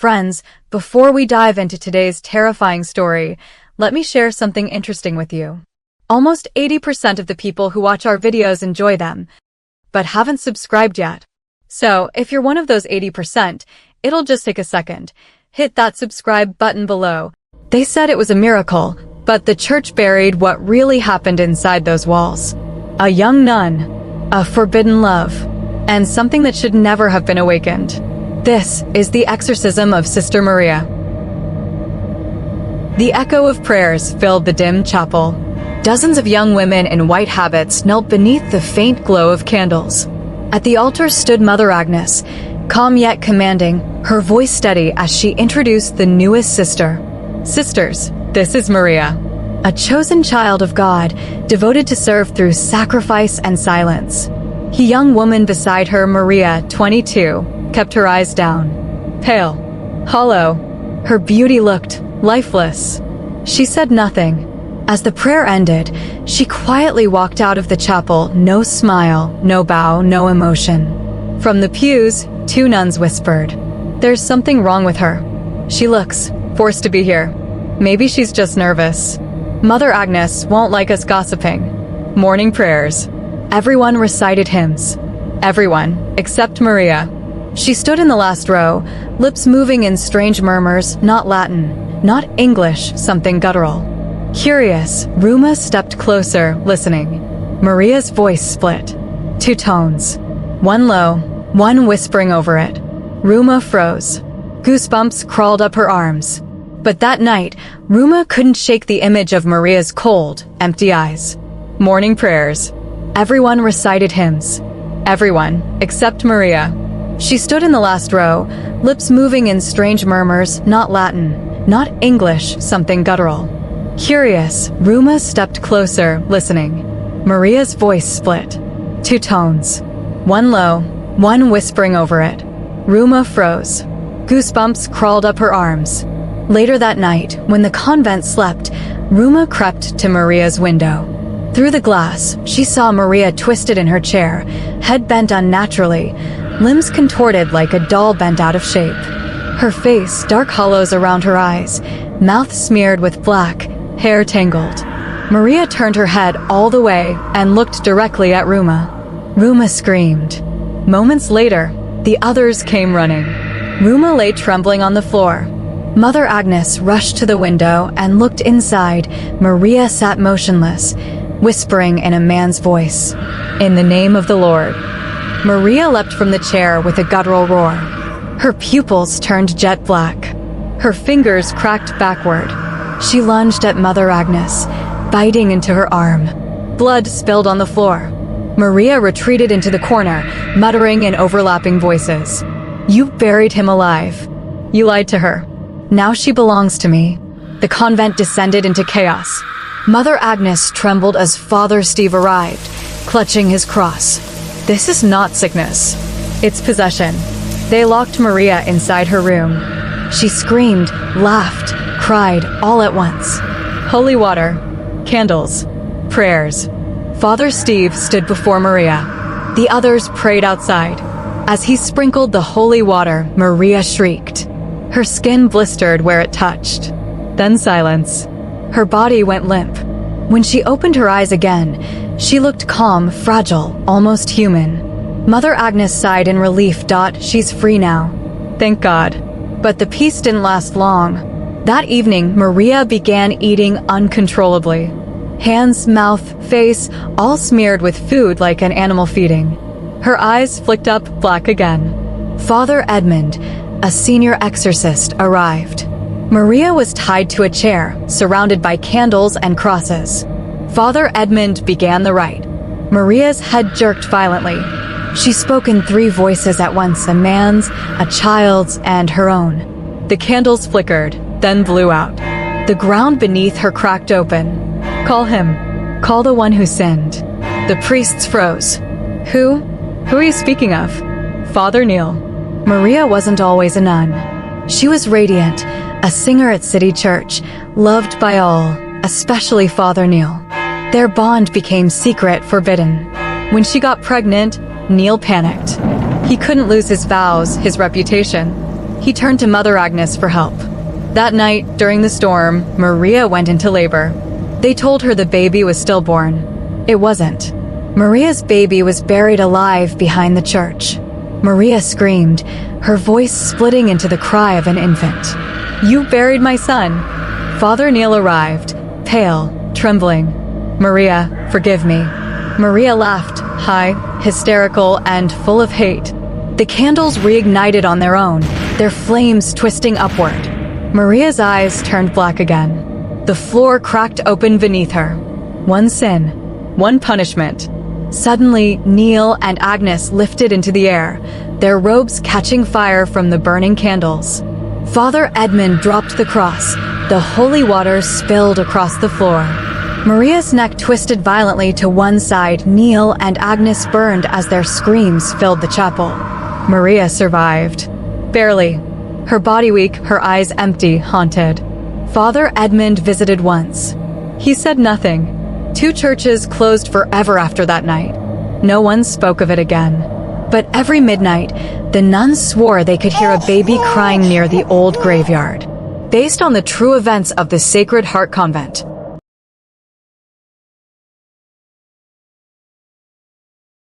Friends, before we dive into today's terrifying story, let me share something interesting with you. Almost 80% of the people who watch our videos enjoy them, but haven't subscribed yet. So, if you're one of those 80%, it'll just take a second. Hit that subscribe button below. They said it was a miracle, but the church buried what really happened inside those walls. A young nun, a forbidden love, and something that should never have been awakened. This is the exorcism of Sister Maria. The echo of prayers filled the dim chapel. Dozens of young women in white habits knelt beneath the faint glow of candles. At the altar stood Mother Agnes, calm yet commanding, her voice steady as she introduced the newest sister. Sisters, this is Maria, a chosen child of God, devoted to serve through sacrifice and silence. The young woman beside her, Maria, 22, kept her eyes down. Pale, hollow, her beauty looked lifeless. She said nothing. As the prayer ended, she quietly walked out of the chapel, no smile, no bow, no emotion. From the pews, two nuns whispered, "There's something wrong with her. She looks forced to be here. Maybe she's just nervous. Mother Agnes won't like us gossiping." Morning prayers. Everyone recited hymns. Everyone, except Maria. She stood in the last row, lips moving in strange murmurs, not Latin, not English, something guttural. Curious, Ruma stepped closer, listening. Maria's voice split. Two tones. One low, one whispering over it. Ruma froze. Goosebumps crawled up her arms. But that night, Ruma couldn't shake the image of Maria's cold, empty eyes. Morning prayers. Everyone recited hymns. Everyone, except Maria. She stood in the last row, lips moving in strange murmurs, not Latin, not English, something guttural. Curious, Ruma stepped closer, listening. Maria's voice split. Two tones. One low, one whispering over it. Ruma froze. Goosebumps crawled up her arms. Later that night, when the convent slept, Ruma crept to Maria's window. Through the glass, she saw Maria twisted in her chair, head bent unnaturally, limbs contorted like a doll bent out of shape. Her face, dark hollows around her eyes, mouth smeared with black, hair tangled. Maria turned her head all the way and looked directly at Ruma. Ruma screamed. Moments later, the others came running. Ruma lay trembling on the floor. Mother Agnes rushed to the window and looked inside. Maria sat motionless, whispering in a man's voice, "In the name of the Lord." Maria leapt from the chair with a guttural roar. Her pupils turned jet black. Her fingers cracked backward. She lunged at Mother Agnes, biting into her arm. Blood spilled on the floor. Maria retreated into the corner, muttering in overlapping voices. "You buried him alive. You lied to her. Now she belongs to me." The convent descended into chaos. Mother Agnes trembled as Father Steve arrived, clutching his cross. "This is not sickness. It's possession." They locked Maria inside her room. She screamed, laughed, cried, all at once. Holy water, candles, prayers. Father Steve stood before Maria. The others prayed outside. As he sprinkled the holy water, Maria shrieked. Her skin blistered where it touched. Then silence. Her body went limp. When she opened her eyes again, she looked calm, fragile, almost human. Mother Agnes sighed in relief. She's free now. Thank God. But the peace didn't last long. That evening, Maria began eating uncontrollably. Hands, mouth, face, all smeared with food like an animal feeding. Her eyes flicked up black again. Father Edmund, a senior exorcist, arrived. Maria was tied to a chair, surrounded by candles and crosses. Father Edmund began the rite. Maria's head jerked violently. She spoke in three voices at once, a man's, a child's, and her own. The candles flickered, then blew out. The ground beneath her cracked open. "Call him. Call the one who sinned." The priests froze. Who? Who are you speaking of?" "Father Neil." Maria wasn't always a nun. She was radiant, a singer at City Church, loved by all, especially Father Neil. Their bond became secret, forbidden. When she got pregnant, Neil panicked. He couldn't lose his vows, his reputation. He turned to Mother Agnes for help. That night, during the storm, Maria went into labor. They told her the baby was stillborn. It wasn't. Maria's baby was buried alive behind the church. Maria screamed, her voice splitting into the cry of an infant. "You buried my son!" Father Neil arrived, pale, trembling. "Maria, forgive me." Maria laughed, high, hysterical, and full of hate. The candles reignited on their own, their flames twisting upward. Maria's eyes turned black again. The floor cracked open beneath her. One sin, one punishment. Suddenly, Neil and Agnes lifted into the air, their robes catching fire from the burning candles. Father Edmund dropped the cross. The holy water spilled across the floor. Maria's neck twisted violently to one side. Neil and Agnes burned as their screams filled the chapel. Maria survived. Barely. Her body weak, her eyes empty, haunted. Father Edmund visited once. He said nothing. 2 churches closed forever after that night. No one spoke of it again. But every midnight, the nuns swore they could hear a baby crying near the old graveyard. Based on the true events of the Sacred Heart Convent,